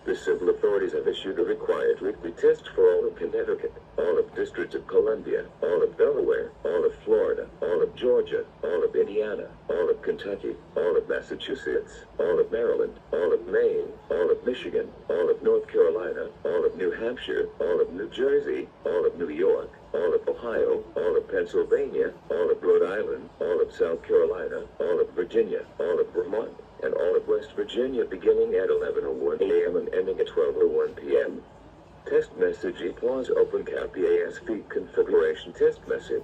The civil authorities have issued a required weekly test for all of Connecticut, all of District of Columbia, all of Delaware, all of Florida, all of Georgia, all of Indiana, all of Kentucky, all of Massachusetts, all of Maryland, all of Maine, all of Michigan, all of North Carolina, all of New Hampshire, all of New Jersey, all of New York, all of Ohio, all of Pennsylvania, all of Rhode Island, all of South Carolina, all of Virginia, all of Vermont, and all of West Virginia beginning at 11:01 a.m. and ending at 12:01 p.m. Test message equals open cap EAS feed configuration test message.